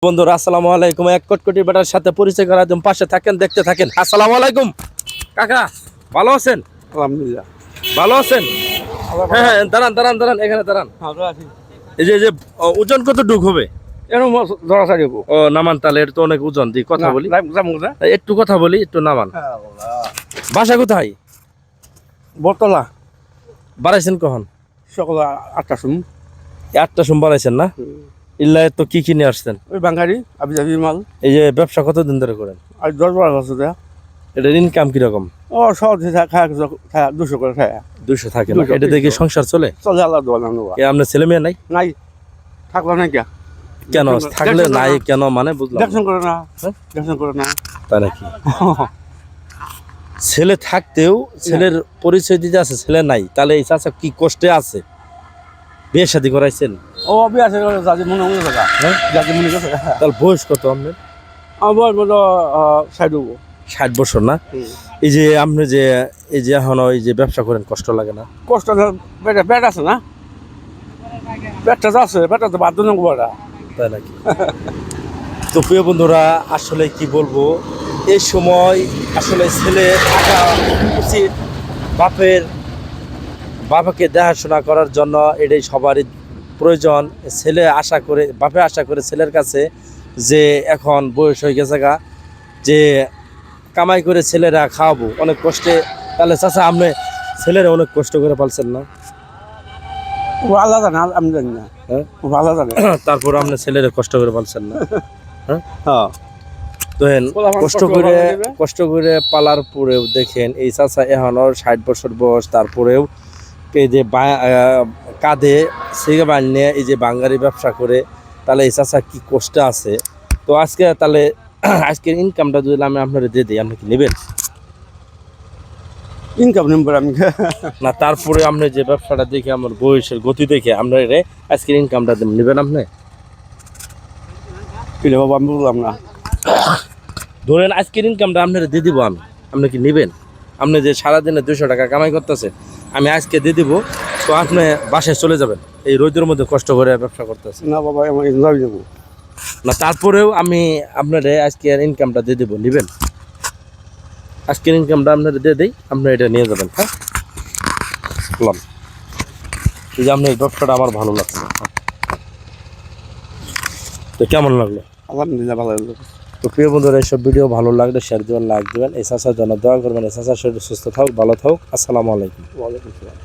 বন্ধুরা আসসালামু আলাইকুম। এক কোটি বেটার সাথে পরিচয় করা একদম পাশে থাকেন, দেখতে থাকেন। আসসালামু আলাইকুম কাকা, ভালো আছেন? আলহামদুলিল্লাহ ভালো আছেন? হ্যাঁ হ্যাঁ, দাঁড়ান দাঁড়ান দাঁড়ান, এখানে দাঁড়ান। এই যে ওজন কতটুকু হবে? এরকম ধরা ছাড়িব ও নামান, তাহলে এটা তো অনেক ওজন। দিয়ে কথা বলি, একটু কথা বলি, একটু নামান। বাসা কোথায়? বটতলা। বাড়াইছেন কখন? সকাল 8টার সময়। 8টার সময় বাড়াইছেন না? ইল্লা তো কি কিনে আসছেন? ওই বাঙালি আবি যাবি মাল। এই যে ব্যবসা কতদিন ধরে করেন? আর 10-12 বছর দেয়া। এটার ইনকাম কিরকম? ও সহজ খায় 200 করে খায়। 200 থাকে না? এটা দেখে সংসার চলে? চলে আল্লাহ দোয়া নাম। আপনার ছেলে মেয়ে নাই? নাই, থাকলো না কে? কেন থাকলে নাই কেন মানে বুঝলাম। দেখছেন করে না, দেখছেন করে না, তাই নাকি? ছেলে থাকতেও ছেলের পরিচয় দিতে আছে, ছেলে নাই, তাহলে এই চাচা কি কষ্টে আছে? বিয়ে শাদী করাইছেন? ও বিয়ে আছে যাদের মনে মনে থাকা, হ্যাঁ যাদের মনে করে। তাহলে বয়স কত আপনার? আমার বয়স বলো 60 বছর না? এই যে আপনি যে এই যে এখন এই যে ব্যবসা করেন, কষ্ট লাগে না? কষ্ট পেট আছে না, পেটটা আছে, পেটটা তো বাধ্য নেবো। তাই নাকি? তো প্রিয় বন্ধুরা, আসলে কি বলবো, এই সময় আসলে ছেলে থাকা উচিত। বাবাকে দেখাশোনা করার জন্য এটাই সবারই প্রয়োজন। ছেলে আশা করে, বাপে আশা করে ছেলের কাছে যে এখন বয়স হয়ে গেছে গা, যে কামাই করে ছেলেরা খাওয়াবো অনেক কষ্টে। তাহলে চাচা আপনি ছেলেরা অনেক কষ্ট করে পালছেন না? ও আল্লাহ জানে, আমি জানি না। হ্যাঁ, ও আল্লাহ জানে। তারপর আপনি ছেলেরা কষ্ট করে পালছেন না? হ্যাঁ, হ্যাঁ। তো কষ্ট করে পালার পরেও দেখেন এই চাচা এখনো 60 বছর বয়স, তারপরেও এই যে কাঁধে সিগে বানিয়ে এই যে বাঙালি ব্যবসা করে, তাহলে এই চাচা কি কষ্টে আছে। তো আজকে তাহলে আজকের ইনকামটা যদি আমি আপনারা দিয়ে দিই, আপনি কি নেবেন? ইনকাম নেবেন আমি না, তারপরে আপনি যে ব্যবসাটা দেখে আমার বয়সের গতি দেখে আপনার আজকের ইনকামটা নেবেন? আপনি কিনে বাবা আমি বললাম না, ধরেন আজকের ইনকামটা আপনারা দিয়ে দিব আমি, আপনি কি নেবেন? আপনি যে সারাদিনে 200 টাকা কামাই করতেছেন, আমি আজকে দিয়ে দিব, তো আপনি বাসায় চলে যাবেন। এই রোদের মধ্যে কষ্ট করে ব্যবসা করতেছেন না বাবা আমি যাবি যাবো না, তারপরেও আমি আপনারা আজকের ইনকামটা দিয়ে দিব, নেবেন? আজকের ইনকামটা আপনারা দিয়ে দিই, আপনারা এটা নিয়ে যাবেন। হ্যাঁ, বললাম এই যে আপনার ব্যবসাটা আমার ভালো লাগছে। তো কেমন লাগলো? আলহামদুলিল্লাহ ভালো লাগলো। তো প্রিয় বন্ধুরা, এইসব ভিডিও ভালো লাগলে শেয়ার দেবেন, লাইক দেবেন। এই চাচার জন্য দোয়া করবেন। এই চাচার শরীর সুস্থ থাকুক, ভালো থাকুক। আসসালামু আলাইকুম। ওয়ালাইকুম আসসালাম।